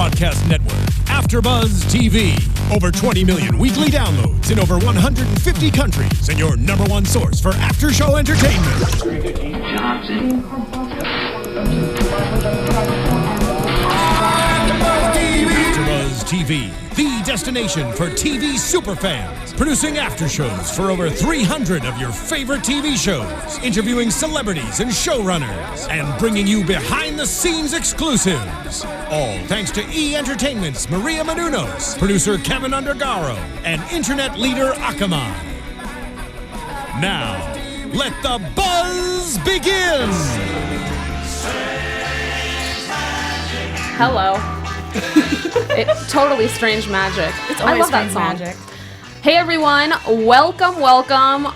broadcast network, AFTERBUZZ TV. Over 20 million weekly downloads in over 150 countries, and your number one source for after-show entertainment. AFTERBUZZ TV, the destination for TV superfans, producing aftershows for over 300 of your favorite TV shows, interviewing celebrities and showrunners, and bringing you behind-the-scenes exclusives. All thanks to E! Entertainment's Maria Menounos, producer Kevin Undergaro, and internet leader Akamai. Now, let the buzz begin! Hello. Totally strange magic. It's always I love that strange song. magic. Hey everyone, welcome.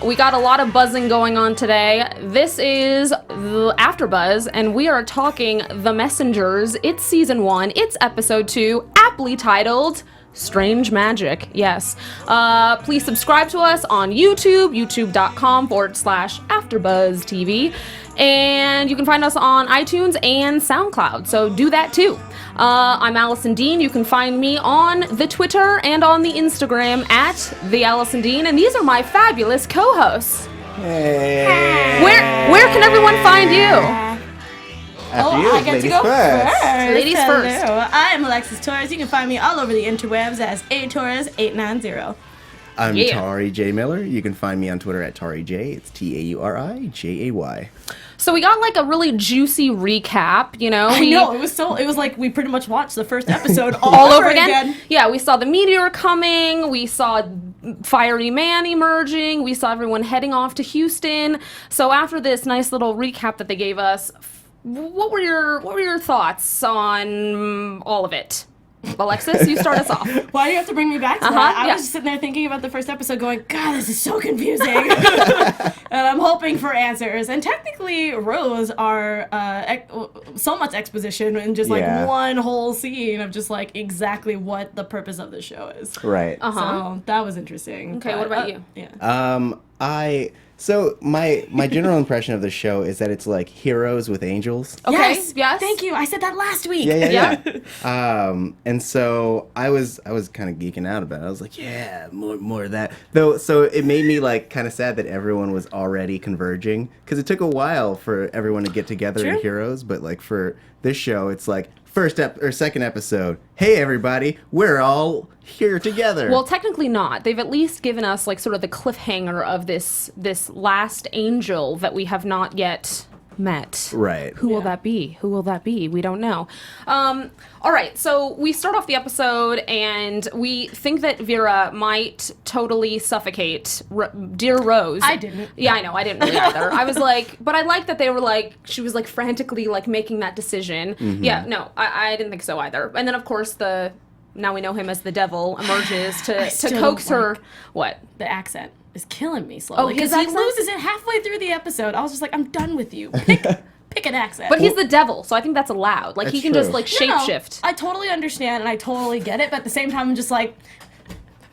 We got a lot of buzzing going on today. This is the AfterBuzz, and we are talking The Messengers. It's season 1. It's episode 2, aptly titled Strange Magic. Yes. Please subscribe to us on YouTube, youtube.com/AfterBuzz TV. And you can find us on iTunes and SoundCloud, so do that too. I'm Alison Dean. You can find me on the Twitter and on the Instagram at the Alison Dean, and these are my fabulous co-hosts. Hey. Where can everyone find you? After you, I get to go first. Ladies first. Hello. I'm Alexis Torres. You can find me all over the interwebs as atorres890. I'm Yeah. Tauri J. Miller. You can find me on Twitter at Tauri J. It's TaurijAY. So we got like a really juicy recap, you know. I know, it was like we pretty much watched the first episode all over again. Yeah, we saw the meteor coming, we saw Fiery Man emerging, we saw everyone heading off to Houston. So after this nice little recap that they gave us, what were your thoughts on all of it? Alexis, you start us off. Why do you have to bring me back to that? I yeah. was just sitting there thinking about the first episode going, God, this is so confusing. And I'm hoping for answers. And technically, Rose are so much exposition in just like one whole scene of just like exactly what the purpose of the show is. Right. So that was interesting. Okay, what about you? Yeah. So my general impression of the show is that it's like heroes with angels. Okay, yes. Thank you. I said that last week. Yeah. And so I was kind of geeking out about it. I was like, yeah, more of that. Though, so it made me like kind of sad that everyone was already converging, because it took a while for everyone to get together in Heroes. But like for this show, it's like second episode. Hey everybody, we're all here together. Well, technically not. They've at least given us like sort of the cliffhanger of this last angel that we have not yet met. Right. Who will that be? Who will that be? We don't know. All right, so we start off the episode and we think that Vera might totally suffocate dear Rose. I didn't. Yeah, I know. I didn't really either. I was like, but I like that they were like, she was like frantically like making that decision. Mm-hmm. Yeah, no, I didn't think so either. And then of course now we know him as the devil emerges to coax her. What? The accent is killing me slowly. His Because he accent? loses it halfway through the episode. I was just like, I'm done with you. Pick an accent. But he's the devil, so I think that's allowed. Like, he That's can true. just, like, No, shapeshift. I totally understand and I totally get it, but at the same time, I'm just like,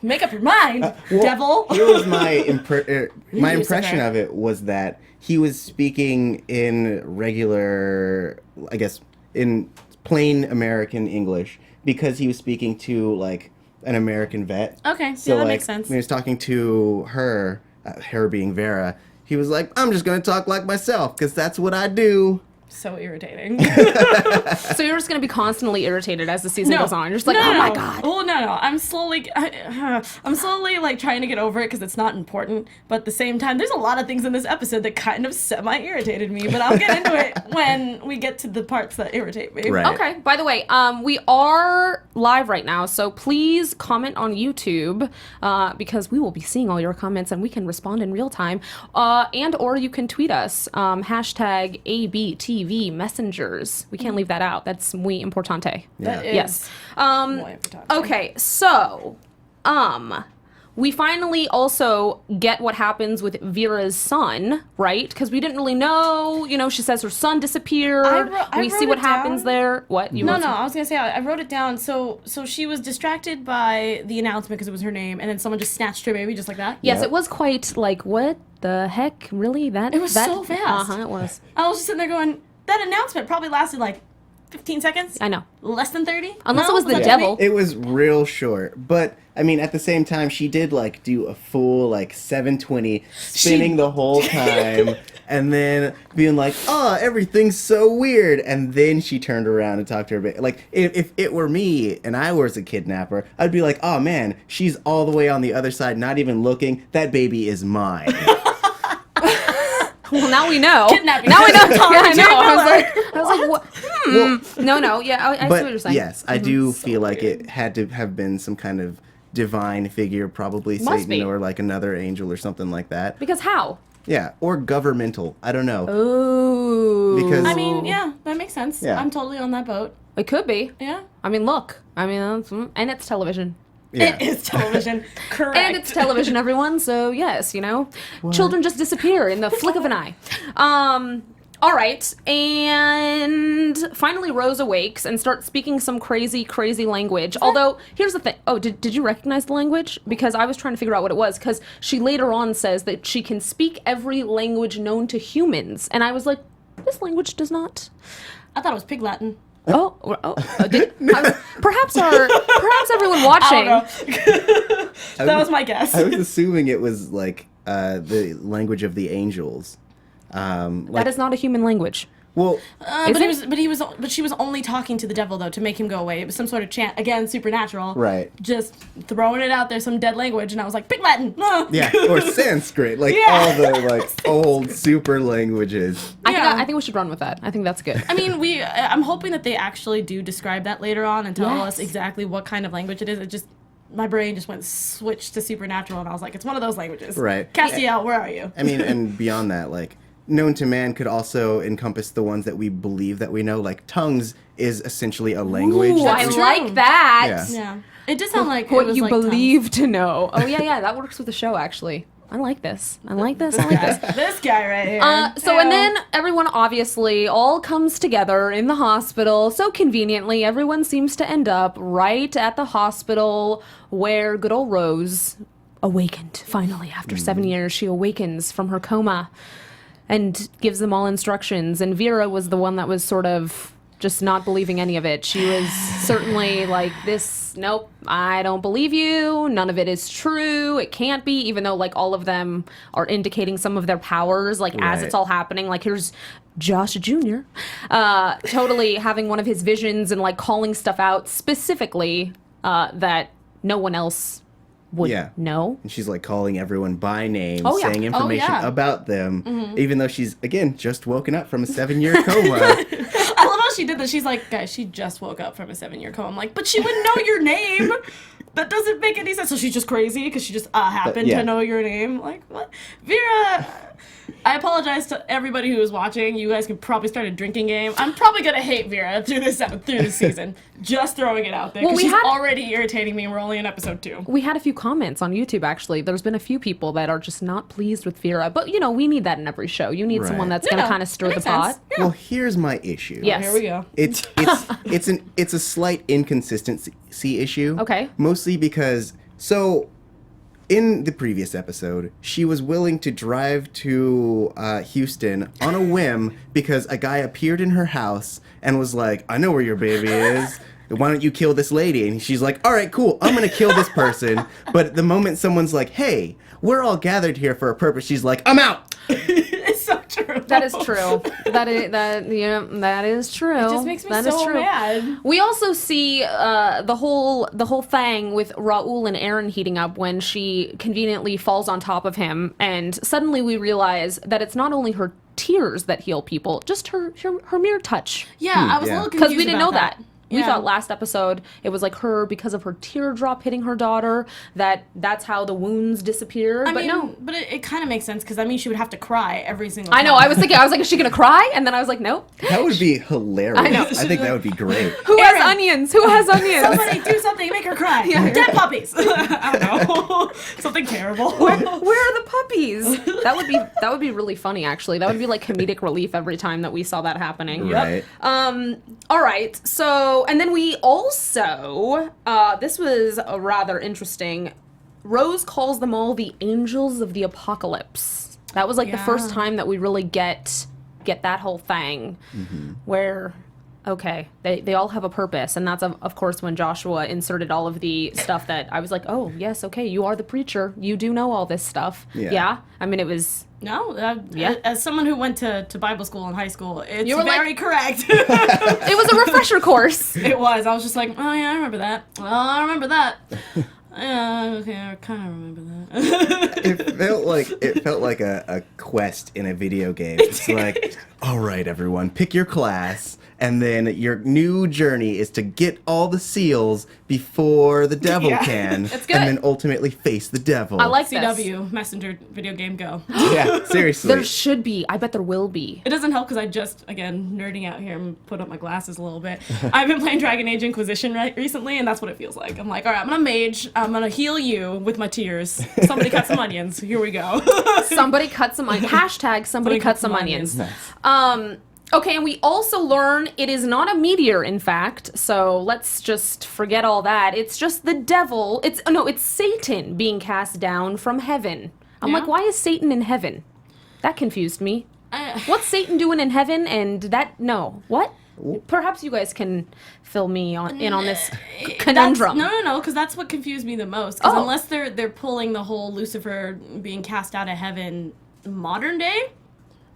make up your mind, Well, devil. Here was my impression okay. of it was that he was speaking in regular, I guess, in plain American English, because he was speaking to like an American vet. Okay, So yeah, that like, makes sense. when he was talking to her, her being Vera, he was like, I'm just going to talk like myself, because that's what I do. So irritating. So you're just going to be constantly irritated as the season goes on. You're just like, oh my God. Well, no. I'm slowly like trying to get over it because it's not important. But at the same time, there's a lot of things in this episode that kind of semi-irritated me. But I'll get into it when we get to the parts that irritate me. Right. Okay, by the way, we are live right now, so please comment on YouTube because we will be seeing all your comments and we can respond in real time. And or you can tweet us, hashtag ABTV Messengers. We can't leave that out. That's muy importante. That is Yes. muy importante. Okay, so, we finally also get what happens with Vera's son, right? Because we didn't really know. You know, she says her son disappeared. I we see wrote what it happens down. there. What? You No, wrote I was gonna say I wrote it down. So she was distracted by the announcement because it was her name, and then someone just snatched her baby just like that. Yes, Yep. it was quite like, what the heck? Really? It was so fast. It was. I was just sitting there going, that announcement probably lasted like 15 seconds? I know. Less than 30? Unless it was the that devil. me? It was real short, but I mean, at the same time, she did like do a full like 720 spinning the whole time, and then being like, "Oh, everything's so weird," and then she turned around and talked to her baby. Like, if it were me and I was a kidnapper, I'd be like, "Oh man, she's all the way on the other side, not even looking. That baby is mine." Well, now we know. Kidnapping. Now we know. Yeah, I know. Tauri I was like, what? No. Yeah, I see what you're saying. Yes, I do feel like it had to have been some kind of divine figure, probably Must Satan be. or like another angel or something like that. Because how? Yeah, or governmental. I don't know. Ooh. Because I mean, yeah, that makes sense. Yeah. I'm totally on that boat. It could be. Yeah. I mean, look. I mean, and it's television. yeah. It is television. Correct. And it's television, everyone. So yes, children just disappear in the flick of an eye. All right, and finally Rose awakes and starts speaking some crazy language. Although, here's the thing. Oh, did you recognize the language? Because I was trying to figure out what it was, because she later on says that she can speak every language known to humans. And I was like, this language does not. I thought it was Pig Latin. Perhaps everyone watching. That was my guess. I was assuming it was like the language of the angels. That is not a human language. Well, But she was only talking to the devil though to make him go away. It was some sort of chant, again, supernatural. right. Just throwing it out there, some dead language, and I was like, Pig Latin. Yeah, or Sanskrit, like Yeah. all the like old super languages. I think we should run with that. I think that's good. I mean, I'm hoping that they actually do describe that later on and tell us Yes. exactly what kind of language it is. It just, my brain just went switched to supernatural, and I was like, it's one of those languages. Right. Castiel, where are you? I mean, and beyond that, like, known to man could also encompass the ones that we believe that we know. Like, tongues is essentially a language. Ooh, I true. like that. Yeah. Yeah. It did sound like it What was you like believe to know. Oh yeah, that works with the show actually. I like this. I like this. This guy right here. And then everyone obviously all comes together in the hospital. So conveniently, everyone seems to end up right at the hospital where good old Rose awakened. Finally, after 7 years, she awakens from her coma and gives them all instructions. And Vera was the one that was sort of just not believing any of it. She was certainly like, nope, I don't believe you. None of it is true. It can't be, even though like all of them are indicating some of their powers, like as Right. it's all happening. Like here's Josh Jr. Totally having one of his visions and like calling stuff out specifically that no one else would know. And she's like calling everyone by name, Oh, yeah. saying information yeah. about them, even though she's, again, just woken up from a 7-year coma. I love how she did this. She's like, guys, she just woke up from a 7-year coma. I'm like, but she wouldn't know your name. That doesn't make any sense. So she's just crazy because she just happened yeah. to know your name. Like, what? Vera, I apologize to everybody who is watching. You guys can probably start a drinking game. I'm probably going to hate Vera through this season. Just throwing it out there. Because she's already irritating me and we're only in episode 2. We had a few comments on YouTube, actually. There's been a few people that are just not pleased with Vera. But, we need that in every show. You need someone that's going to kind of stir the pot. Yeah. Well, here's my issue. Yes. Here we go. It's a slight inconsistency issue. Okay. Mostly because, in the previous episode, she was willing to drive to Houston on a whim because a guy appeared in her house and was like, I know where your baby is. Why don't you kill this lady? And she's like, all right, cool. I'm going to kill this person. But the moment someone's like, hey, we're all gathered here for a purpose, she's like, I'm out. It's so true. That is true. That is true. It just makes me so mad. We also see the whole thing with Raul and Erin heating up when she conveniently falls on top of him, and suddenly we realize that it's not only her tears that heal people, just her mere touch. Yeah, I was a yeah. little confused Because we didn't know about that. We Yeah. thought last episode it was like her, because of her teardrop hitting her daughter, that's how the wounds disappeared. But no. But it kind of makes sense because she would have to cry every single time. I know. I was like, is she gonna cry? And then I was like, nope. That would be hilarious. I know. I think that would be great. Who Erin. has onions? Who has onions? Somebody do something, make her cry. Dead puppies. I don't know. Something terrible. Where are the puppies? That would be really funny, actually. That would be like comedic relief every time that we saw that happening. Right. All right. So, and then we also, this was rather interesting. Rose calls them all the angels of the apocalypse. That was like the first time that we really get that whole thing where okay, they all have a purpose. And that's, of course, when Joshua inserted all of the stuff that I was like, oh, yes, okay, you are the preacher. You do know all this stuff. Yeah? I mean, it was... No, as someone who went to Bible school in high school, it's very correct. It was a refresher course. It was. I was just like, oh, yeah, I remember that. Well, I remember that. Yeah, okay, I kind of remember that. It felt like a quest in a video game. It's like, all right, everyone, pick your class, and then your new journey is to get all the seals before the devil can, It's good. and then ultimately face the devil. I like CW, Messenger, video game, go. Yeah, seriously. There should be. I bet there will be. It doesn't help because I just, again, nerding out here and put up my glasses a little bit. I've been playing Dragon Age Inquisition recently, and that's what it feels like. I'm like, all right, I'm going to mage. I'm going to heal you with my tears. Somebody cut some onions. Here we go. Somebody cut some onions. Hashtag somebody cut some onions. Nice. Okay, and we also learn it is not a meteor, in fact, so let's just forget all that. It's just the devil. It's Satan being cast down from heaven. I'm like, why is Satan in heaven? That confused me. What's Satan doing in heaven? And what? Perhaps you guys can fill me in on this conundrum. No, because that's what confused me the most. Because unless they're pulling the whole Lucifer being cast out of heaven modern day,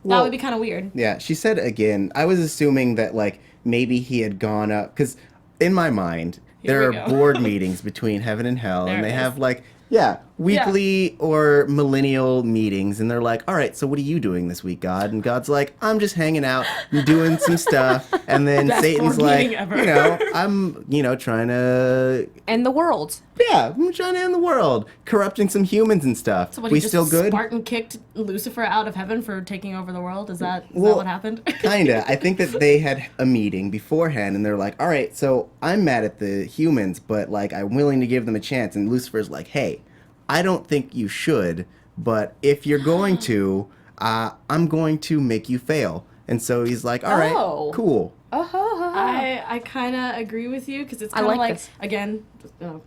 that would be kind of weird. Yeah, she said again, I was assuming that, like, maybe he had gone up, because in my mind, there are board meetings between heaven and hell, and they have, like, weekly or millennial meetings, and they're like, all right, so what are you doing this week, God? And God's like, I'm just hanging out and doing some stuff. And then Satan's like, I'm, trying to... End the world. Yeah, I'm trying to end the world. Corrupting some humans and stuff. So what, we still good? Spartan kicked Lucifer out of heaven for taking over the world? Is that what happened? Kinda. I think that they had a meeting beforehand, and they're like, all right, so I'm mad at the humans, but, like, I'm willing to give them a chance. And Lucifer's like, hey, I don't think you should, but if you're going to, I'm going to make you fail. And so he's like, all right, cool. I kind of agree with you because it's kind of like again,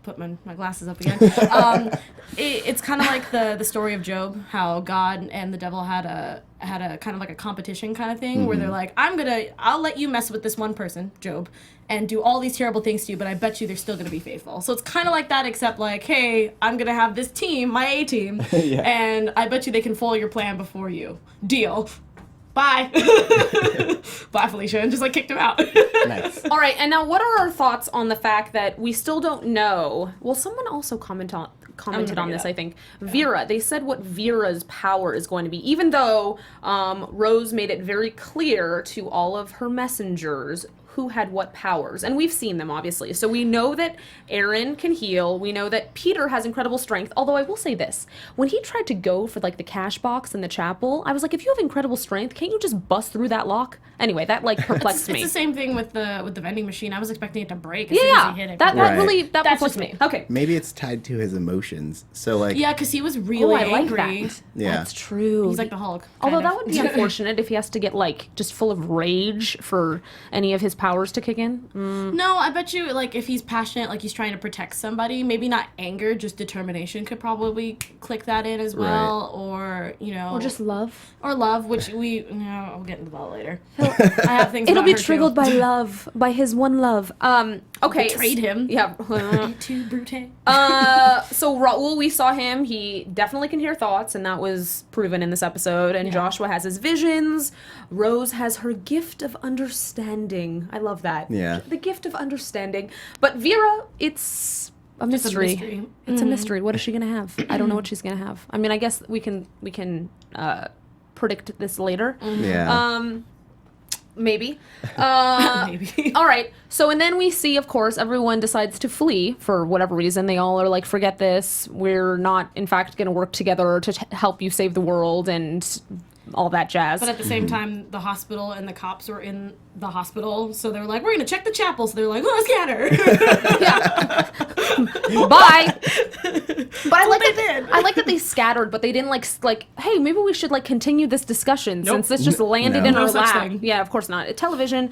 put my glasses up again. It's kind of like the story of Job, how God and the devil had a kind of like a competition kind of thing where they're like, I'll let you mess with this one person, Job, and do all these terrible things to you, but I bet you they're still gonna be faithful. So it's kind of like that, except like, hey, I'm gonna have this team, my A team, and I bet you they can foil your plan before you. Deal. Bye. Bye, Felicia, and just like kicked him out. Nice. All right, and now what are our thoughts on the fact that we still don't know? Well, someone also commented on this, I think. Vera, they said what Vera's power is going to be, even though Rose made it very clear to all of her messengers who had what powers. And we've seen them, obviously. So we know that Erin can heal. We know that Peter has incredible strength. Although I will say this. When he tried to go for, like, the cash box in the chapel, I was like, if you have incredible strength, can't you just bust through that lock? Anyway, that, like, perplexed me. It's the same thing with the vending machine. I was expecting it to break as soon as he hit it. That really perplexed me. Okay. Maybe it's tied to his emotions. So, like... Yeah, because he was really angry. Like that. Yeah. That's true. He's like the Hulk. Although that would be unfortunate if he has to get, like, just full of rage for any of his powers to kick in. No, I bet you, like, if he's passionate, like he's trying to protect somebody, maybe not anger, just determination could probably click that in as well, or, or just love. Or love, which we'll get into that later. I have things It'll be triggered by love, by his one love. Okay. Betrayed him. Yeah. Too brute. So Raul, we saw him. He definitely can hear thoughts, and that was proven in this episode. And Joshua has his visions. Rose has her gift of understanding. I love that. Yeah. The gift of understanding. But Vera, it's a mystery. It's a mystery. What is she gonna have? I don't know what she's gonna have. I mean, I guess we can predict this later. Yeah. Maybe. Maybe. All right. So, and then we see, of course, everyone decides to flee for whatever reason. They all are like, forget this. We're not, in fact, going to work together to help you save the world and all that jazz. But at the same time, the hospital and the cops were in the hospital, so they're like, we're going to check the chapel. So they're like, let's scatter. Bye. But I like that they scattered, but they didn't like, hey, maybe we should like continue this discussion since this just landed in our lap. Yeah, of course not. Television.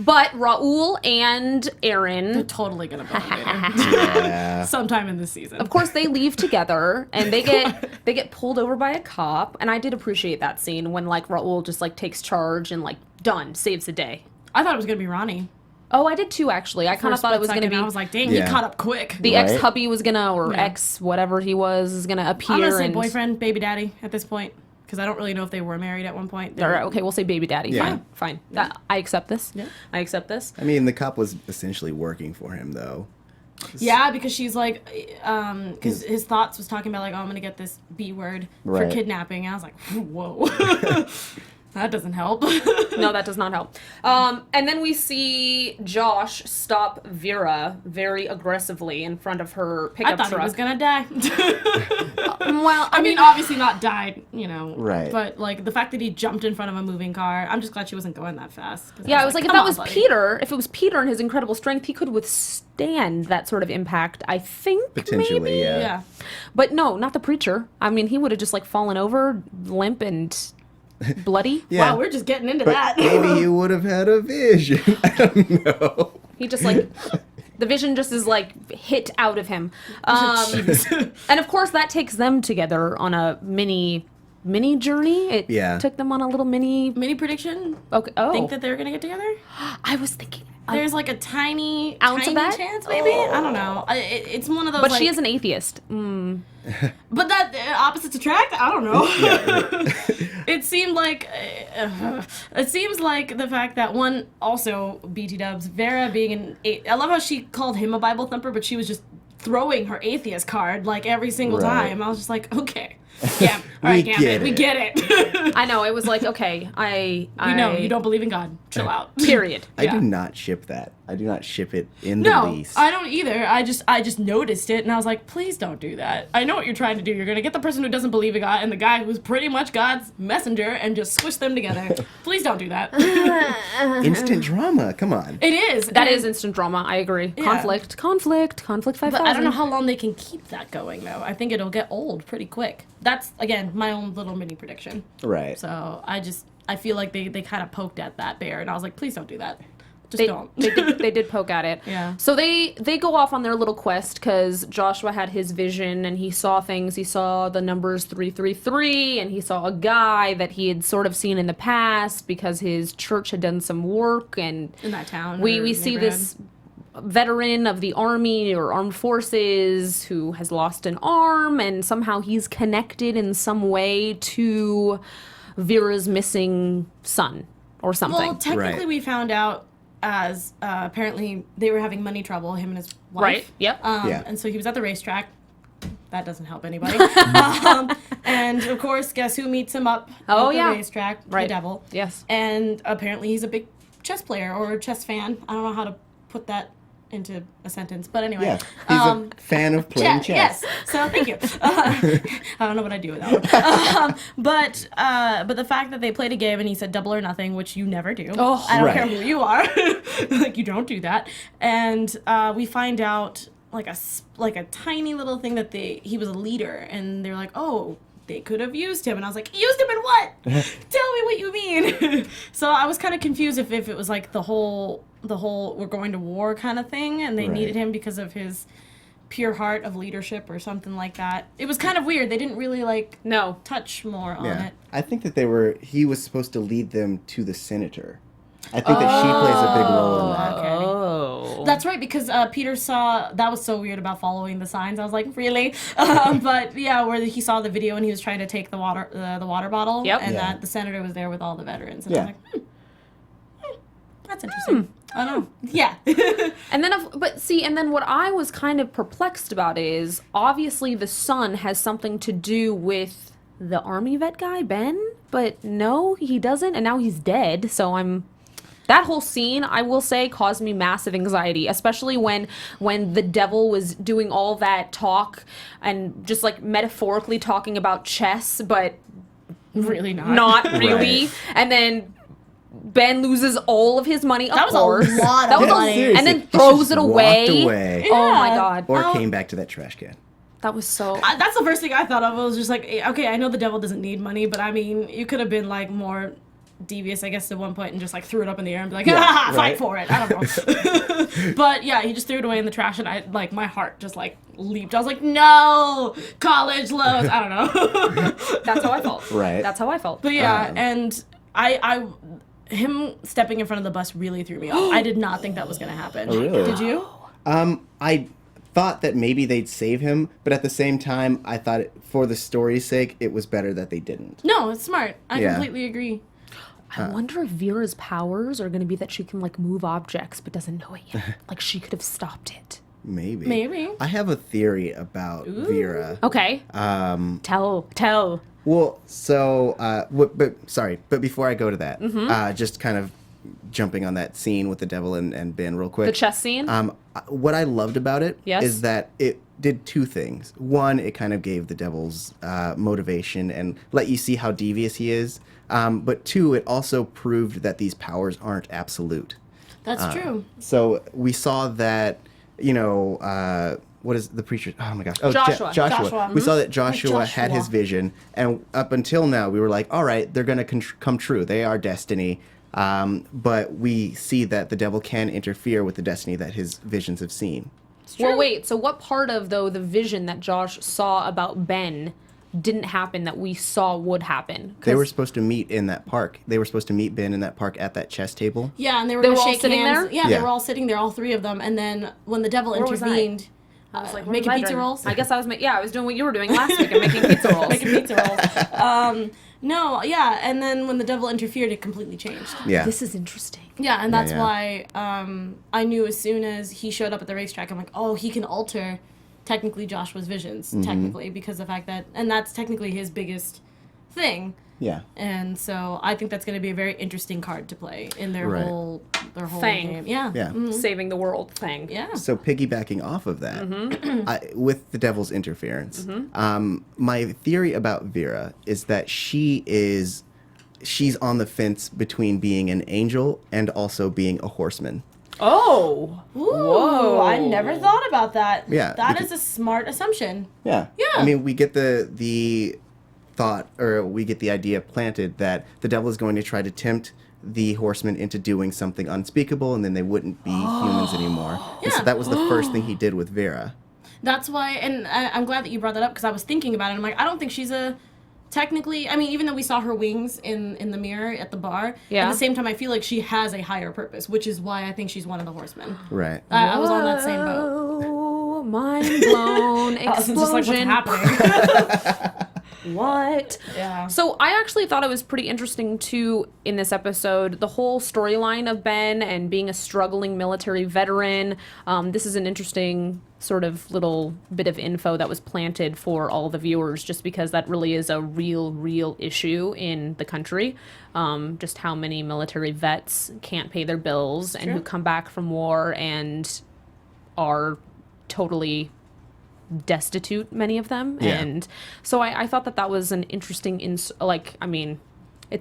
But Raul and Erin, They're totally gonna bone later. Yeah. Sometime in this season. of course, they leave together, and they get pulled over by a cop. And I did appreciate that scene when like Raul just like takes charge and like done saves the day. I thought it was gonna be Ronnie. Oh, I did too, actually. I kind of thought it was going to be... I was like, dang, Yeah. he caught up quick. the Right. ex-hubby was going to, or Yeah. ex-whatever he was, is going to appear. I'm gonna say and... boyfriend, baby daddy at this point. Because I don't really know if they were married at one point. All right, okay, we'll say baby daddy. Yeah. Fine. I accept this. Yeah. I accept this. I mean, the cop was essentially working for him, though. Yeah, because she's like, because his thoughts was talking about like, oh, I'm gonna get this B word for Right. kidnapping. And I was like, whoa, that doesn't help. No, that does not help. And then we see Josh stop Vera very aggressively in front of her I pickup thought truck. he was gonna die. Well, I mean, obviously not died, you know. Right. But like the fact that he jumped in front of a moving car, I'm just glad she wasn't going that fast. 'Cause yeah, I was like, if come that on, was buddy. Peter, if it was Peter and his incredible strength, he could withstand that sort of impact, I think, Potentially, maybe. yeah. Yeah. But no, not the preacher. I mean, he would have just like fallen over, limp and bloody. Yeah. Wow, we're just getting into But that. maybe you would have had a vision. I don't know. He just like the vision just is like hit out of him. And of course that takes them together on a mini journey. It Yeah. took them on a little mini. Mini prediction. Okay. Oh, Think that they're gonna get together? I was thinking. There's like a tiny Ounce of that? chance, maybe. I don't know. It's one of those. But like, she is an atheist. But that opposites attract. I don't know. It seemed like it seems like the fact that one also BT Dubs Vera being I love how she called him a Bible thumper, but she was just throwing her atheist card like every single Right. time. I was just like, okay, yeah, all right, We Gambit, get we it. get it. I know. It was like, okay, I We know you don't believe in God. Chill out. Period. I Yeah. do not ship that. I do not ship it in the No, least. I don't either. I just noticed it and I was like, please don't do that. I know what you're trying to do. You're gonna get the person who doesn't believe in God and the guy who's pretty much God's messenger and just squish them together. Please don't do that. Instant drama. Come on. It is. That and- is instant drama. I agree. Yeah. Conflict 5000. But I don't know how long they can keep that going though. I think it'll get old pretty quick. That's again my own little mini prediction. Right. So I feel like they kind of poked at that bear and I was like, please don't do that. Just They, don't. they did poke at it. Yeah. So they go off on their little quest because Joshua had his vision and he saw things. He saw the numbers 333 and he saw a guy that he had sort of seen in the past because his church had done some work and In that town. we or see neighborhood. this veteran of the army or armed forces who has lost an arm and somehow he's connected in some way to Vera's missing son or something. Well, technically Right. we found out as apparently they were having money trouble, him and his wife. Right, yep. Yeah. And so he was at the racetrack. That doesn't help anybody. And of course, guess who meets him up Oh, at the yeah. racetrack? Right. The devil. Yes. And apparently he's a big chess player or a chess fan. I don't know how to put that into a sentence, but anyway. Yeah. He's a fan of playing chess. Yes. So thank you. I don't know what I'd do without. But the fact that they played a game and he said double or nothing, which you never do. Oh. I don't Right. care who you are. Like you don't do that. And we find out like a tiny little thing that he was a leader, and they're like, oh, they could have used him, and I was like, used him in what? Tell me what you mean. So I was kind of confused if it was like the whole we're going to war kind of thing, and they Right. needed him because of his pure heart of leadership or something like that. It was kind of weird. They didn't really like No. touch more on Yeah. it. I think that he was supposed to lead them to the senator. I think that she plays a big role in that. Okay. Oh. That's right, because Peter saw, that was so weird about following the signs. I was like, really? But yeah, where he saw the video and he was trying to take the water bottle, Yep. and Yeah. that the senator was there with all the veterans. And I Yeah. was like, that's interesting. I don't know. Yeah. And then, and then what I was kind of perplexed about is obviously the son has something to do with the army vet guy, Ben, but no, he doesn't, and now he's dead, so that whole scene, I will say, caused me massive anxiety, especially when the devil was doing all that talk and just like metaphorically talking about chess, but Really not. not really. Right. And then Ben loses all of his money. That of was a course. lot of That was money. Seriously, and then he throws just it away. walked away. Oh my Yeah. god. Or Oh. came back to that trash can. That was so. That's the first thing I thought of. It was just like, okay, I know the devil doesn't need money, but I mean, you could have been like more devious, I guess, at one point and just like threw it up in the air and be like, fight for it. I don't know. But yeah, he just threw it away in the trash, and I like my heart just like leaped. I was like, no, college lows. I don't know. That's how I felt. Right. That's how I felt. But yeah, and him stepping in front of the bus really threw me off. I did not think that was gonna happen. Oh, really? Did you? I thought that maybe they'd save him, but at the same time, I thought for the story's sake, it was better that they didn't. No, it's smart. I completely agree. I wonder if Vera's powers are going to be that she can, like, move objects but doesn't know it yet. Like, she could have stopped it. Maybe. I have a theory about Vera. Okay. Tell. Well, so, but before I go to that, just kind of jumping on that scene with the devil and Ben real quick. The chess scene? What I loved about it is that it did two things. One, it kind of gave the devil's motivation and let you see how devious he is. But two, it also proved that these powers aren't absolute. That's true. So we saw that, what is the preacher? Oh my gosh. Oh, Joshua. Joshua. We saw that Joshua had his vision. And up until now, we were like, all right, they're going to come true. They are destiny. But we see that the devil can interfere with the destiny that his visions have seen. Well, wait. So what part of, though, the vision that Josh saw about Ben didn't happen that we saw would happen? They were supposed to meet in that park. They were supposed to meet Ben in that park at that chess table. Yeah, and they were all sitting hands. there? Yeah, they were all sitting there, all three of them. And then when the devil intervened, I was like, making pizza rolls. I guess I was doing what you were doing last week and making pizza rolls. And then when the devil interfered, it completely changed. Yeah. This is interesting. Yeah, and that's why I knew as soon as he showed up at the racetrack, I'm like, oh, he can alter technically Joshua's visions, technically, because of the fact that, and that's technically his biggest thing. Yeah. And so I think that's going to be a very interesting card to play in their whole thing. game. Yeah. Yeah. Saving the world thing. Yeah. So piggybacking off of that, with the devil's interference, my theory about Vera is that she's on the fence between being an angel and also being a horseman. Oh. Ooh, whoa. I never thought about that. Yeah. That is a smart assumption. Yeah. Yeah. I mean, we get the thought, or we get the idea planted that the devil is going to try to tempt the horsemen into doing something unspeakable, and then they wouldn't be humans anymore. Yeah. And so that was the first thing he did with Vera. That's why, and I'm glad that you brought that up, because I was thinking about it. I'm like, I don't think she's technically, I mean, even though we saw her wings in the mirror at the bar, at the same time, I feel like she has a higher purpose, which is why I think she's one of the horsemen. Right. I was on that same boat. Oh, mind blown. Explosion. Just like, what's happening? What? Yeah. So I actually thought it was pretty interesting, too, in this episode, the whole storyline of Ben and being a struggling military veteran. This is an interesting sort of little bit of info that was planted for all the viewers, just because that really is a real issue in the country. Just how many military vets can't pay their bills and who come back from war and are totally destitute, many of them. Yeah. And so I thought that was an interesting it's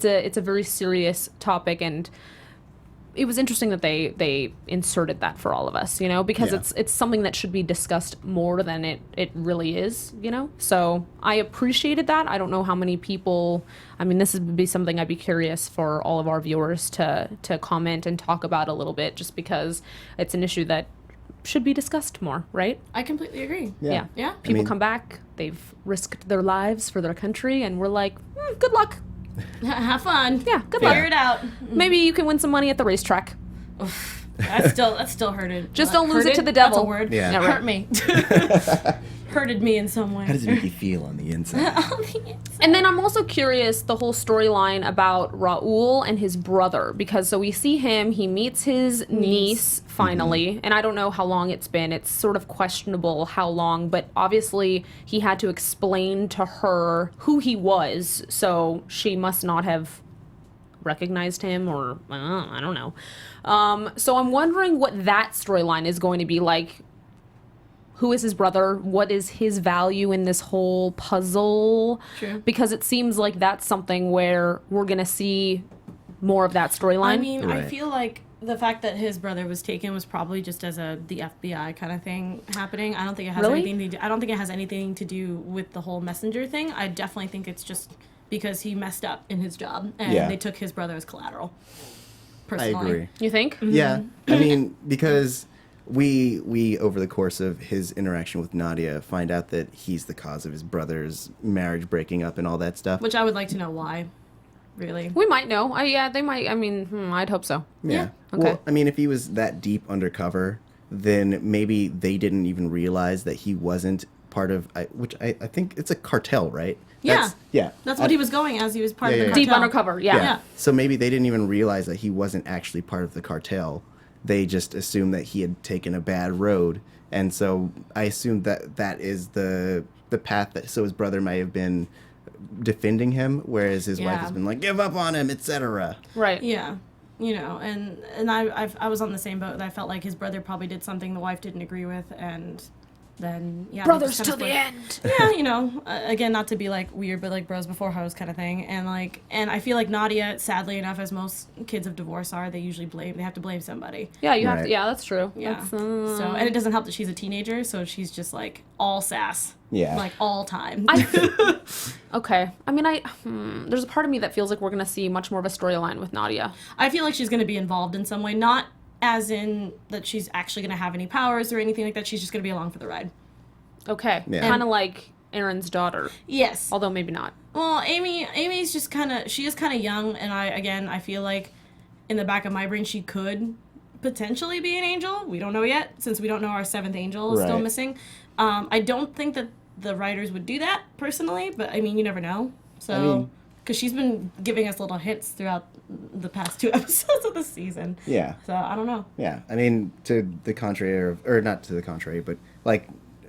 a very serious topic, and it was interesting that they inserted that for all of us, because it's something that should be discussed more than it really is, so I appreciated that. I don't know how many people, this would be something I'd be curious for all of our viewers to comment and talk about a little bit, just because it's an issue that should be discussed more, right? I completely agree. Yeah. Yeah. People come back, they've risked their lives for their country, and we're like, good luck. Have fun. Yeah, good luck. Figure it out. Maybe you can win some money at the racetrack. That still hurted. Just don't lose it to the devil. That's a word. Yeah. Right. Hurt me. Hurted me in some way. How does it make you feel on the inside? And then I'm also curious the whole storyline about Raul and his brother, because so we see him, he meets his niece finally, and I don't know how long it's been. It's sort of questionable how long, but obviously he had to explain to her who he was, so she must not have recognized him, or I don't know. So I'm wondering what that storyline is going to be like. Who is his brother? What is his value in this whole puzzle? True. Because it seems like that's something where we're going to see more of that storyline. I mean, I Right. feel like the fact that his brother was taken was probably just as the FBI kind of thing happening. I don't think it has Really? anything to do, I don't think it has anything to do with the whole messenger thing. I definitely think it's just because he messed up in his job, and they took his brother as collateral. Personally. I agree. You think? Yeah. I mean, because we over the course of his interaction with Nadia find out that he's the cause of his brother's marriage breaking up and all that stuff. Which I would like to know why. Really? We might know. Yeah, they might. I mean, I'd hope so. Yeah. Okay. Well, I mean, if he was that deep undercover, then maybe they didn't even realize that he wasn't part of, which I think it's a cartel, right? Yeah. That's what he was going as. He was part of the cartel. Deep undercover, yeah. So maybe they didn't even realize that he wasn't actually part of the cartel. They just assumed that he had taken a bad road. And so I assumed that that is the path that, so his brother might have been defending him, whereas his wife has been like, give up on him, etc. Right. Yeah. You know, and I was on the same boat. I felt like his brother probably did something the wife didn't agree with, and then brothers to the end. Yeah, you know, again, not to be like weird, but like bros before hoes kind of thing. And I feel like Nadia, sadly enough, as most kids of divorce are, they have to blame somebody. Yeah, you have to. Yeah, that's true. Yeah. That's, So, and it doesn't help that she's a teenager, so she's just like all sass. Yeah. Like all time. Okay. I mean, there's a part of me that feels like we're gonna see much more of a storyline with Nadia. I feel like she's going to be involved in some way, not as in that she's actually going to have any powers or anything like that. She's just going to be along for the ride. Okay. Yeah. Kind of like Erin's daughter. Yes. Although maybe not. Well, Amy's just she is kind of young, and I feel like in the back of my brain she could potentially be an angel. We don't know yet, since we don't know our seventh angel is still missing. I don't think that the writers would do that personally, but I mean, you never know. So, because she's been giving us little hints throughout the past 2 episodes of the season. Yeah. So I don't know. Yeah. I mean, to the contrary, or not to the contrary, but like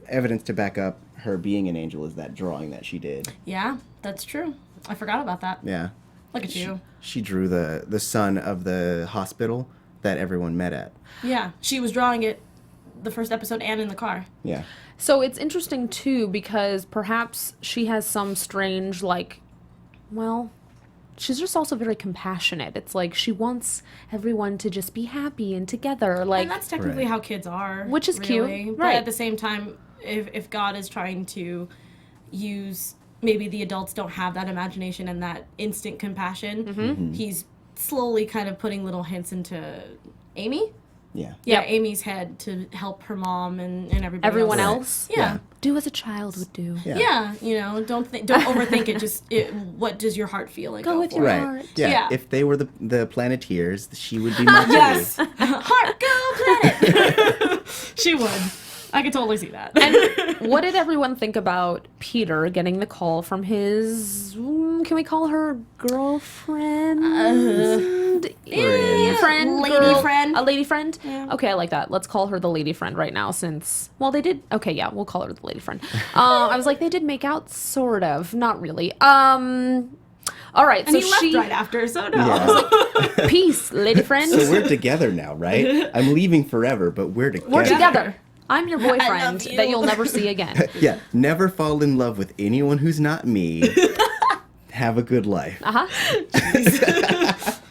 evidence to back up her being an angel is that drawing that she did. Yeah, that's true. I forgot about that. Yeah. Look at you. She drew the son of the hospital that everyone met at. Yeah, she was drawing it the first episode and in the car. Yeah. So it's interesting too, because perhaps she has some strange, like, well, she's just also very compassionate. It's like she wants everyone to just be happy and together. Like, and that's technically how kids are. Which is really. cute. But Right. at the same time, if God is trying to use, maybe the adults don't have that imagination and that instant compassion, he's slowly kind of putting little hints into Amy. Yeah. Yeah, Yep. Amy's head to help her mom and everybody everyone else. else. Yeah. Do as a child would do. Yeah, you know, don't overthink it. Just what does your heart feel like? Go with for your it. Right. heart. Yeah. Yeah. If they were the Planeteers, she would be Mercury. Yes, heart go planet. She would. I could totally see that. And what did everyone think about Peter getting the call from his, can we call her girlfriend? Friend? Lady girl? friend. A lady friend? Yeah. Okay, I like that. Let's call her the lady friend right now since, well, they did, okay, yeah, we'll call her the lady friend. I was like, they did make out, sort of. Not really. All right, And so he left she, right after, so no. Yeah. peace, lady friend. So we're together now, right? I'm leaving forever, but we're together. We're together. I'm your boyfriend love you. that you'll never see again. Yeah. Never fall in love with anyone who's not me. Have a good life.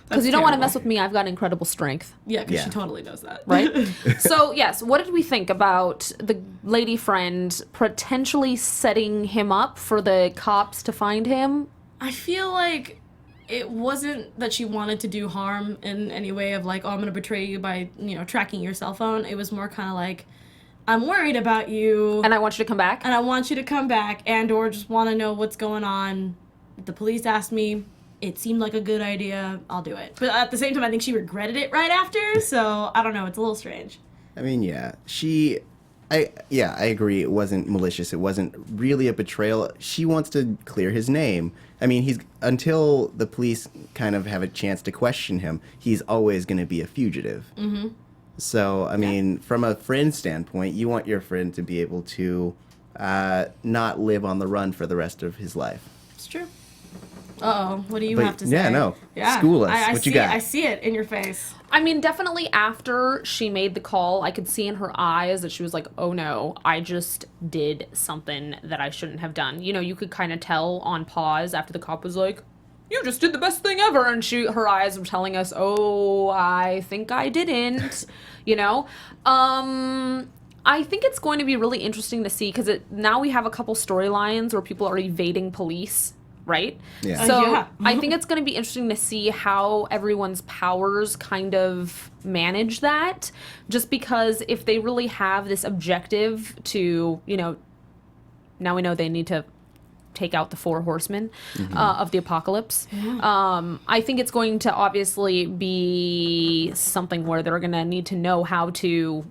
Because you don't want to mess with me. I've got incredible strength. Yeah, because Yeah. she totally does that. Right? So, yes, what did we think about the lady friend potentially setting him up for the cops to find him? I feel like it wasn't that she wanted to do harm in any way of like, oh, I'm going to betray you by, tracking your cell phone. It was more kind of like, I'm worried about you. And I want you to come back? And I want you to come back and or just want to know what's going on. The police asked me. It seemed like a good idea. I'll do it. But at the same time, I think she regretted it right after. So, I don't know. It's a little strange. I mean, yeah. I agree. It wasn't malicious. It wasn't really a betrayal. She wants to clear his name. I mean, until the police kind of have a chance to question him, he's always going to be a fugitive. Mm-hmm. So, I mean, from a friend standpoint, you want your friend to be able to not live on the run for the rest of his life. It's true. Uh-oh. What do you But, have to say? yeah, no. School us. I What you see got? I see it in your face. I mean, definitely after she made the call, I could see in her eyes that she was like, oh no, I just did something that I shouldn't have done. You could kind of tell on pause after the cop was like, you just did the best thing ever. And her eyes were telling us, oh, I think I didn't, I think it's going to be really interesting to see because now we have a couple storylines where people are evading police right? Yeah. So Yeah. I think it's going to be interesting to see how everyone's powers kind of manage that, just because if they really have this objective to, now we know they need to take out the Four Horsemen of the apocalypse. I think it's going to obviously be something where they're going to need to know how to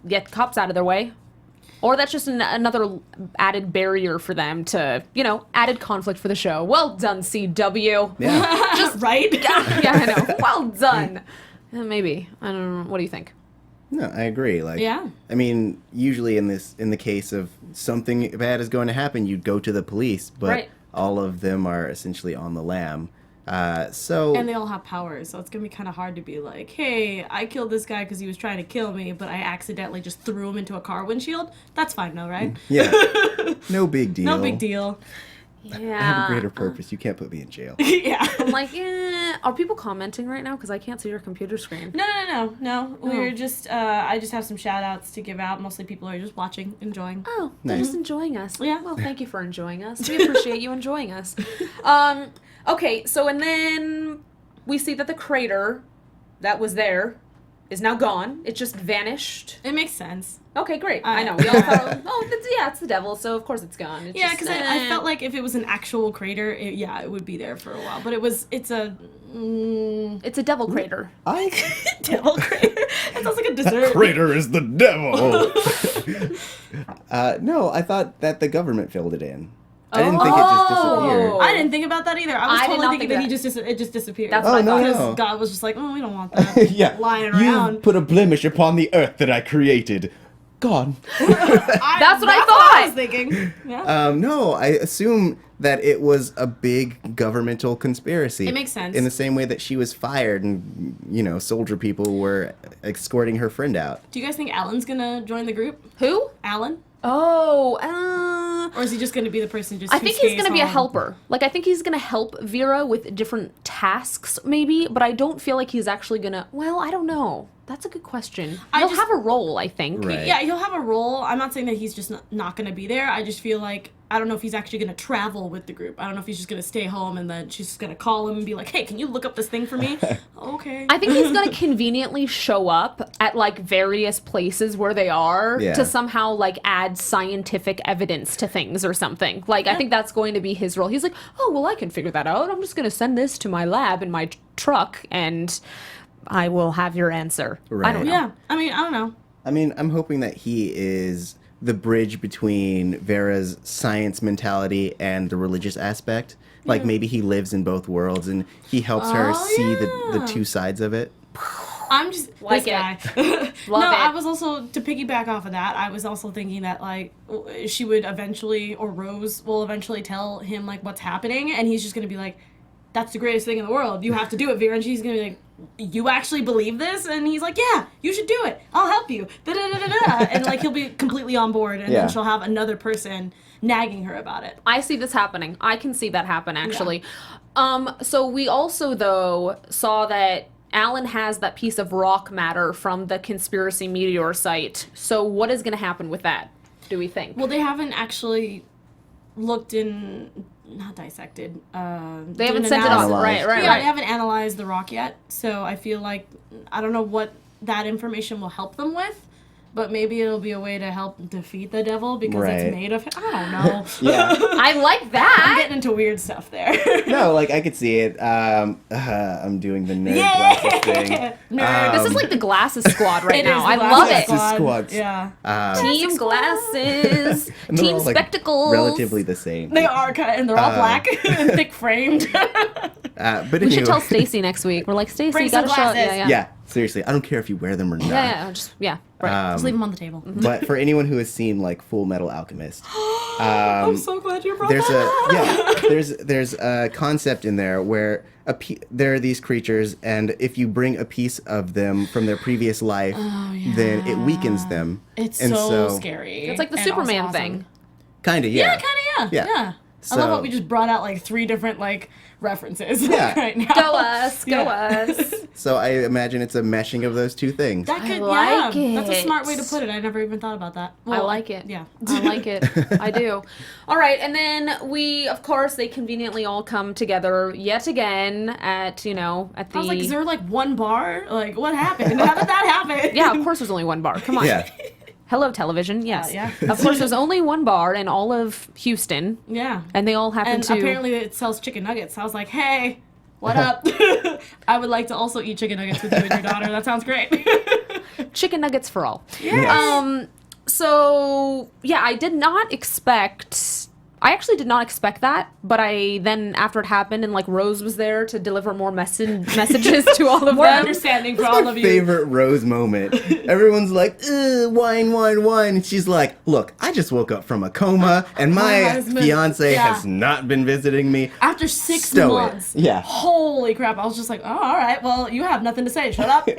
get cops out of their way. Or that's just another added barrier for them to, added conflict for the show. Well done, CW. Yeah. Just right. Yeah, I know. Well done. Maybe. I don't know. What do you think? No, I agree. Like, Yeah. I mean, usually in the case of something bad is going to happen, you'd go to the police, but Right. all of them are essentially on the lam. And they all have powers, so it's gonna be kind of hard to be like, hey, I killed this guy because he was trying to kill me, but I accidentally just threw him into a car windshield. That's fine, though, right? Yeah. No big deal. No big deal. Yeah. I have a greater purpose. You can't put me in jail. Yeah. I'm like, are people commenting right now? Because I can't see your computer screen. No. We're just, I just have some shout outs to give out. Mostly people are just watching, enjoying. Oh, they're Nice. just enjoying us. Yeah. Well, thank you for enjoying us. We appreciate you enjoying us. Okay, so and then we see that the crater that was there is now gone. It just vanished. It makes sense. Okay, great. I know. We all thought, it's the devil, so of course it's gone. It's Yeah, just, because I felt like if it was an actual crater, it would be there for a while. But it's a it's a devil crater. devil crater. It sounds like a dessert. Crater is the devil. No, I thought that the government filled it in. I didn't think it just disappeared. I didn't think about that either. I was I did totally not thinking think that it just disappeared. That's what I thought. Because God was just like, we don't want that Yeah. lying around. You put a blemish upon the earth that I created. Gone. That's what I I thought. was thinking. Yeah. No, I assume that it was a big governmental conspiracy. It makes sense. In the same way that she was fired and, soldier people were escorting her friend out. Do you guys think Alan's gonna join the group? Who? Alan? Oh, Or is he just gonna be the person just I who think he's stays going to be a home? helper. Like, I think he's going to help Vera with different tasks, maybe, but I don't feel like he's actually going to... Well, I don't know. That's a good question. He'll have a role, I think. Right. Yeah, he'll have a role. I'm not saying that he's just not going to be there. I just feel like, I don't know if he's actually going to travel with the group. I don't know if he's just going to stay home and then she's just going to call him and be like, hey, can you look up this thing for me? Okay. I think he's going to conveniently show up at, like, various places where they are Yeah. to somehow, like, add scientific evidence to things or something. Like, I think that's going to be his role. He's like, oh, well, I can figure that out. I'm just going to send this to my lab in my truck and... I will have your answer. Right. I don't know. Yeah. I mean, I don't know. I mean, I'm hoping that he is the bridge between Vera's science mentality and the religious aspect. Like, maybe he lives in both worlds and he helps her see the two sides of it. I'm just Like this it. guy. Love no, it. I was also to piggyback off of that. I was also thinking that like she would eventually, or Rose will eventually tell him like what's happening, and he's just gonna be like, "That's the greatest thing in the world. You have to do it, Vera." And she's gonna be like, "You actually believe this?" And he's like, "Yeah, you should do it. I'll help you." Da-da-da-da-da. And like he'll be completely on board, and Yeah. then she'll have another person nagging her about it. I see this happening. I can see that happen, actually. So we also, though, saw that Alan has that piece of rock matter from the conspiracy meteor site. So what is going to happen with that, do we think? Well, they haven't actually looked in, not dissected. They haven't done sent it off. analyzed. Right. Yeah, they haven't analyzed the rock yet, so I feel like I don't know what that information will help them with, but maybe it'll be a way to help defeat the devil because Right. it's made of. I don't know. Yeah. I like I'm that. getting into weird stuff there. No, like, I could see it. I'm doing the nerd glasses thing. Nerd. This is like the Glasses Squad right It now. is the I Glasses love it. Glasses Squads. Yeah. Team Glasses. And they're Team all, like, Spectacles. relatively the same. They are kind of, and they're all black and thick framed. But We should anyway- tell Stacy next week. We're like, Stacy, Bring you gotta some show glasses. Yeah, seriously, I don't care if you wear them or not. Yeah. Right. Just leave them on the table. But for anyone who has seen like Full Metal Alchemist, I'm so glad you brought there's that up. there's a concept in there where there are these creatures, and if you bring a piece of them from their previous life, then it weakens them. It's and so scary. It's like the and also Superman awesome. thing. Kind of, yeah. Yeah, kind of, yeah. Yeah. So, I love how we just brought out like 3 different like references right now. Go us. So I imagine it's a meshing of those 2 things. That could, I like it. That's a smart way to put it. I never even thought about that. I like it. Yeah. I like it. I do. All right, and then they conveniently all come together yet again at the... I was like, is there like one bar? Like, what happened? How did that happen? Yeah, of course there's only one bar. Come on. Yeah. Hello, television. Yes. Yeah. Of course, there's only one bar in all of Houston. Yeah. And they all happen And to... apparently it sells chicken nuggets. I was like, hey, what up? I would like to also eat chicken nuggets with you and your daughter. That sounds great. Chicken nuggets for all. Yes. So, yeah, I actually did not expect that, but after it happened and, Rose was there to deliver more messages to all of More them. understanding for all of you. Favorite Rose moment. Everyone's like, wine, wine, wine. And she's like, look, I just woke up from a coma, and my husband- fiance yeah. has not been visiting me. After 6 Stow it. months. Yeah. Holy crap. I was just like, oh, all right. Well, you have nothing to say. Shut up.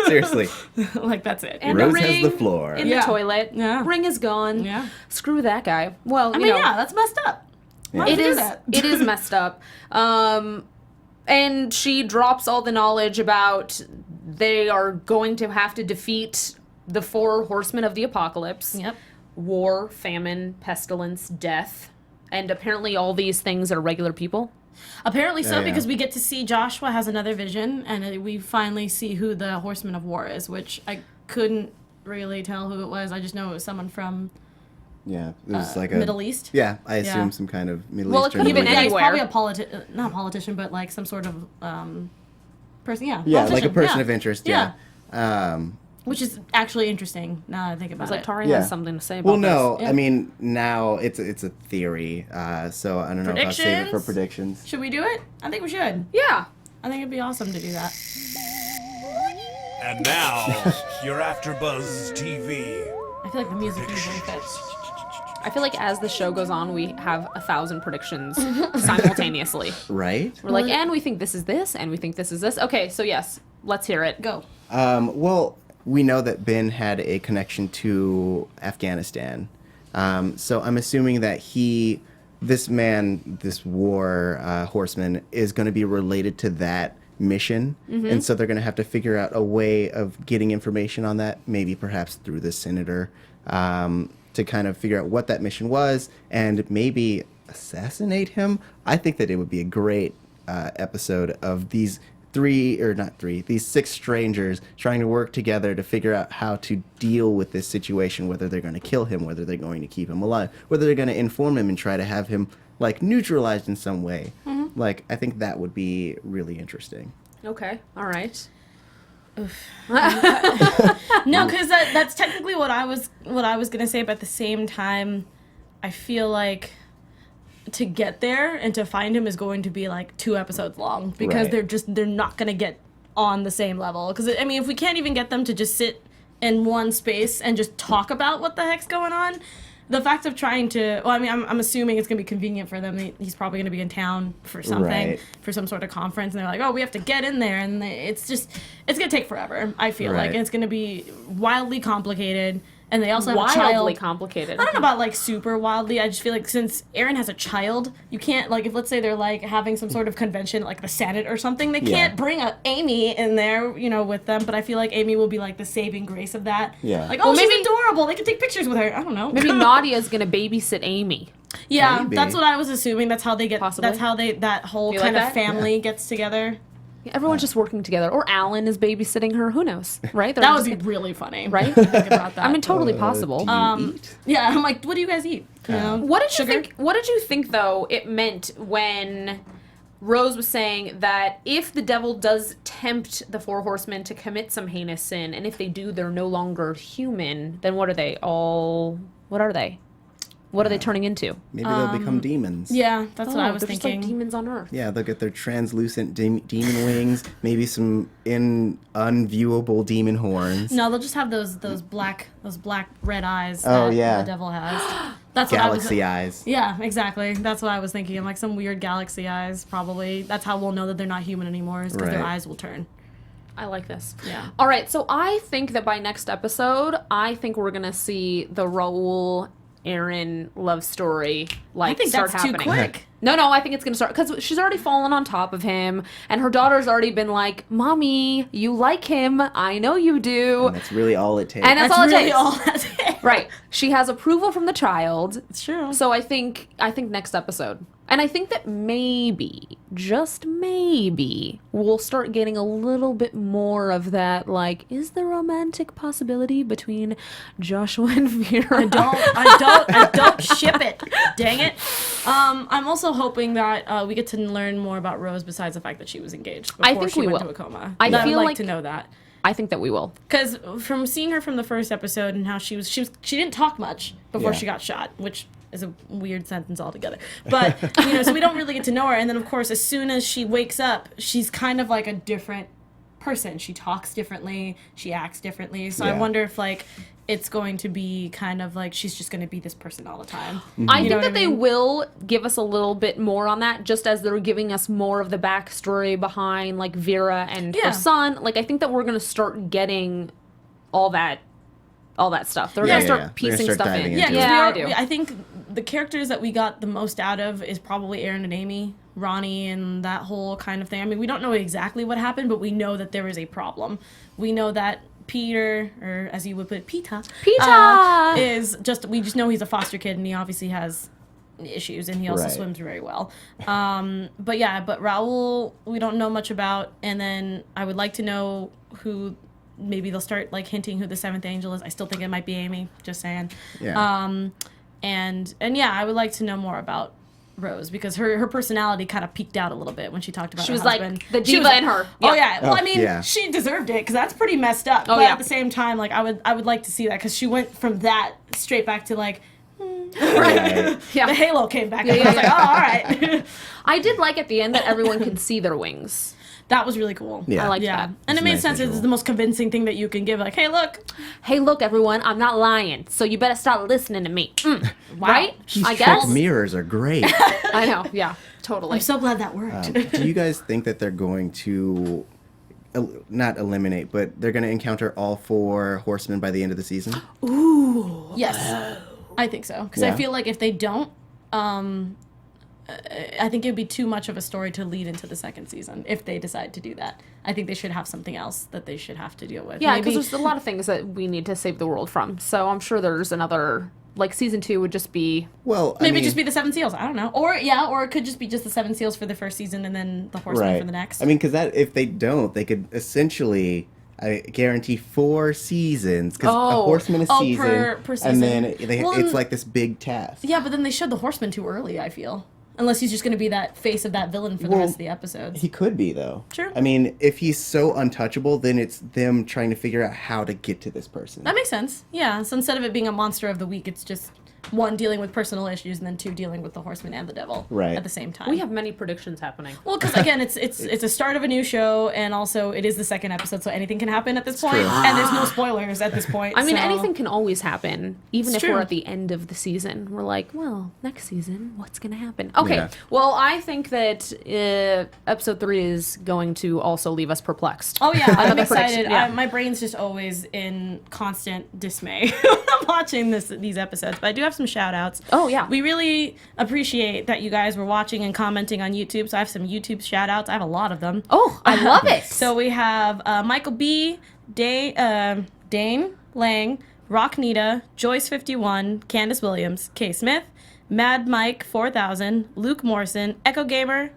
Seriously. Like, that's it. And Rose the ring has the floor. in Yeah. the toilet. Yeah. Ring is gone. Yeah. Screw that guy. Well, I mean, yeah, that's messed up. Why It would you do is. that? It is messed up. And she drops all the knowledge about they are going to have to defeat the 4 horsemen of the apocalypse. Yep. War, famine, pestilence, death, and apparently all these things are regular people. Apparently so, Yeah. because we get to see Joshua has another vision, and we finally see who the Horseman of War is, which I couldn't really tell who it was. I just know it was someone from Yeah, it was like a Middle East. Yeah, I assume Yeah. some kind of Middle Well, it Eastern. could have been religion. He's anywhere. probably not a politician, but like some sort of person. Yeah, Yeah, like a politician, person yeah. of interest. Yeah. Which is actually interesting now that I think about It's like it. Tauri Yeah. has something to say about Well, no, this. Yeah. I mean now it's a theory, so I don't know if I'll save it for Predictions? predictions. Should we do it? I think we should. Yeah. I think it'd be awesome to do that. And now, your AfterBuzz TV. I feel like the music usually fits. I feel like as the show goes on, we have 1,000 predictions simultaneously. Right? We're like, and we think this is this, and we think this is this. Okay, so yes, let's hear it. Go. Well, we know that Ben had a connection to Afghanistan, so I'm assuming that this war horseman, is going to be related to that mission, and so they're going to have to figure out a way of getting information on that, maybe perhaps through the senator, to kind of figure out what that mission was and maybe assassinate him. I think that it would be a great episode of these these 6 strangers trying to work together to figure out how to deal with this situation, whether they're going to kill him, whether they're going to keep him alive, whether they're going to inform him and try to have him neutralized in some way. I think that would be really interesting. Okay, all right. No, because that's technically what I was gonna say, but at the same time, I feel like to get there and to find him is going to be 2 episodes long, because Right. they're not gonna get on the same level. Because I mean, if we can't even get them to just sit in one space and just talk about what the heck's going on, the fact of trying to, well, I mean, I'm assuming it's going to be convenient for them. He's probably going to be in town for something, Right. for some sort of conference, and they're like, oh, we have to get in there, and it's going to take forever, I feel like. Right. And it's going to be wildly complicated, and they also have a Wildly child. complicated. I don't know about super wildly. I just feel like since Erin has a child, you can't if let's say they're having some sort of convention like the Senate or something, they Yeah. can't bring Amy in there, with them. But I feel like Amy will be the saving grace of that. Yeah. Oh, Well, she's maybe- adorable. They can take pictures with her. I don't know. Maybe Nadia's gonna babysit Amy. Yeah, Maybe. that's what I was assuming. That's how they get. Possibly. That's how that whole You kind like of that? family gets together. Everyone's just working together. Or Alan is babysitting her. Who knows, right? They're That would just be gonna- really funny. right. Think about that. I mean, totally possible. Do you eat? yeah. I'm like, what do you guys eat? You know, What did sugar? you think? What did you think though it meant when Rose was saying that if the devil does tempt the 4 horsemen to commit some heinous sin, and if they do, they're no longer human, then what are they? What are they? What are they turning into? Maybe they'll become demons. Yeah, that's what I was they're thinking. just like demons on Earth. Yeah, they'll get their translucent demon wings, maybe some unviewable demon horns. No, they'll just have those black red eyes Oh, that yeah. the devil has. That's what Galaxy I was. eyes. Yeah, exactly. That's what I was thinking. I'm like some weird galaxy eyes, probably. That's how we'll know that they're not human anymore, is because their Right. eyes will turn. I like this. Yeah. All right, so I think that by next episode, I think we're gonna see the Raul Erin love story I think start that's happening. too quick. No, I think it's gonna start because she's already fallen on top of him, and her daughter's already been like, "Mommy, you like him? I know you do." And that's really all it takes. And that's all it really takes. all that takes. Right. She has approval from the child. It's true. So I think next episode. And I think that maybe, just maybe, we'll start getting a little bit more of that, like, is there romantic possibility between Joshua and Vera? I don't ship it. Dang it. I'm also hoping that we get to learn more about Rose besides the fact that she was engaged before I think she we went will. to a coma. I would feel like like to know that. I think that we will. Because from seeing her from the first episode and how she didn't talk much before Yeah. she got shot, which is a weird sentence altogether. But, so we don't really get to know her. And then, of course, as soon as she wakes up, she's kind of like a different person. She talks differently. She acts differently. So I Yeah. wonder if, like, it's going to be kind of like she's just going to be this person all the time. I You think know that what I they mean? will give us a little bit more on that, just as they're giving us more of the backstory behind, like, Vera and Yeah. her son. Like, I think that we're going to start getting all that stuff. They're going to Yeah, start yeah. They're piecing gonna start stuff in. diving Yeah, into 'cause Yeah, we I do. I think the characters that we got the most out of is probably Erin and Amy, Ronnie, and that whole kind of thing. I mean, we don't know exactly what happened, but we know that there is a problem. We know that Peter, or as you would put it, Peter, we just know he's a foster kid, and he obviously has issues, and he also Right. swims very well. But Raul, we don't know much about, and then I would like to know who. Maybe they'll start like hinting who the seventh angel is. I still think it might be Amy. Just saying. Yeah. And yeah, I would like to know more about Rose because her personality kind of peaked out a little bit when she talked about She her was like husband. the She diva was- in her. Oh yeah. Well, I mean, yeah. she deserved it because that's pretty messed up. But yeah. at the same time, like I would like to see that because she went from that straight back to like. Right. Yeah. The halo came back. Yeah, up. yeah, I was like, yeah. oh, all right. I did like at the end that everyone could see their wings. That was really cool. Yeah. I liked Yeah, that. and It's it made nice sense. visual. It's the most convincing thing that you can give. Like, hey, look, Hey, look, everyone, I'm not lying, so you better start listening to me. Right? These I trick guess. mirrors are great. I know. Yeah, totally. I'm so glad that worked. Do you guys think that they're going to not eliminate, but they're going to encounter all four horsemen by the end of the season? Yes, I think so. Because Yeah. I feel like if they don't, I think it would be too much of a story to lead into the second season if they decide to do that. I think they should have something else that they should have to deal with. Yeah, because Maybe- there's a lot of things that we need to save the world from. So I'm sure there's another, like, season 2 would just be... Well, maybe just be the Seven Seals. I don't know. Or it could just be just the Seven Seals for the first season and then the Horsemen right. for the next. I mean, because if they don't, they could essentially... I guarantee 4 seasons because a horseman a season, per season. and then Well, it's and- like this big task. yeah, but then they showed the Horseman too early. I feel. Unless he's just going to be that face of that villain for the Well, rest of the episodes. He could be though. True. I mean, if he's so untouchable, then it's them trying to figure out how to get to this person. That makes sense. Yeah. So instead of it being a monster of the week, it's just 1 dealing with personal issues and then 2 dealing with the Horseman and the Devil Right. at the same time. We have many predictions happening. Well, because again, it's a start of a new show, and also it is the second episode, so anything can happen at this point, true. and there's no spoilers at this point. I mean, so- anything can always happen, even It's if we're true. at the end of the season. We're like, well, next season, what's going to happen? Okay, Yeah. well, I think that episode 3 is going to also leave us perplexed. Oh yeah, I'm Another excited. prediction, yeah. My brain's just always in constant dismay when I'm watching these episodes. But I do have some shout outs. Oh, yeah. We really appreciate that you guys were watching and commenting on YouTube. So I have some YouTube shout outs. I have a lot of them. Oh, I love it. So we have Michael B, Dane Lang, Rock Nita, Joyce51, Candace Williams, Kay Smith, Mad Mike 4000, Luke Morrison, Echo Gamer,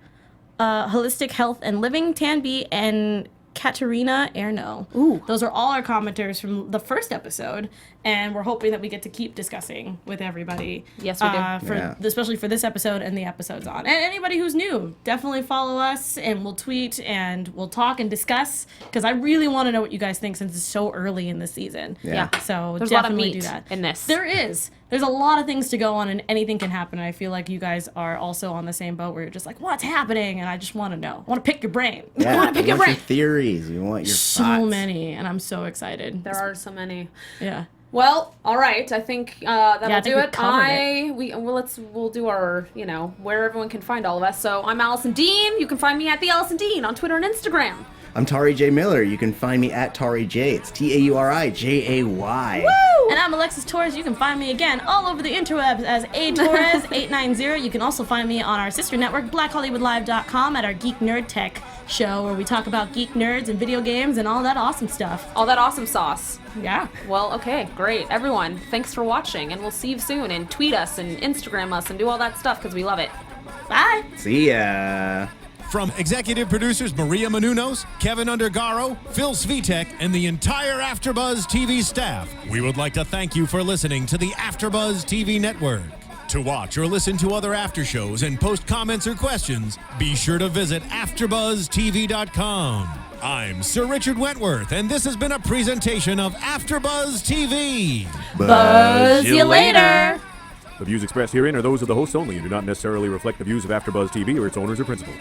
Holistic Health and Living, Tan B, and Katerina Erno. Ooh. Those are all our commenters from the first episode, and we're hoping that we get to keep discussing with everybody. Yes, we do. Yeah. Especially for this episode and the episodes on. And anybody who's new, definitely follow us, and we'll tweet, and we'll talk and discuss, because I really want to know what you guys think since it's so early in the season. Yeah. So There's a lot of definitely meat do that. in this. There is. There's a lot of things to go on, and anything can happen. And I feel like you guys are also on the same boat where you're just like, what's happening? And I just want to know. I want to pick your brain. Yeah, I want to pick we your want brain. your theories. We want your So thoughts. many, and I'm so excited. There are so many. Yeah. Well, all right. I think that'll I think do we it. covered We'll do our, where everyone can find all of us. So I'm Alison Dean. You can find me at the Alison Dean on Twitter and Instagram. I'm Tauri J. Miller. You can find me at Tauri J. It's TaurijAY. And I'm Alexis Torres. You can find me again all over the interwebs as atorres890. You can also find me on our sister network, blackhollywoodlive.com, at our Geek Nerd Tech show, where we talk about geek nerds and video games and all that awesome stuff. All that awesome sauce. Yeah. Well, okay, great. Everyone, thanks for watching, and we'll see you soon. And tweet us and Instagram us and do all that stuff because we love it. Bye. See ya. From executive producers Maria Menounos, Kevin Undergaro, Phil Svitek, and the entire AfterBuzz TV staff, we would like to thank you for listening to the AfterBuzz TV network. To watch or listen to other after shows and post comments or questions, be sure to visit AfterBuzzTV.com. I'm Sir Richard Wentworth, and this has been a presentation of AfterBuzz TV. Buzz you later. The views expressed herein are those of the hosts only and do not necessarily reflect the views of AfterBuzz TV or its owners or principals.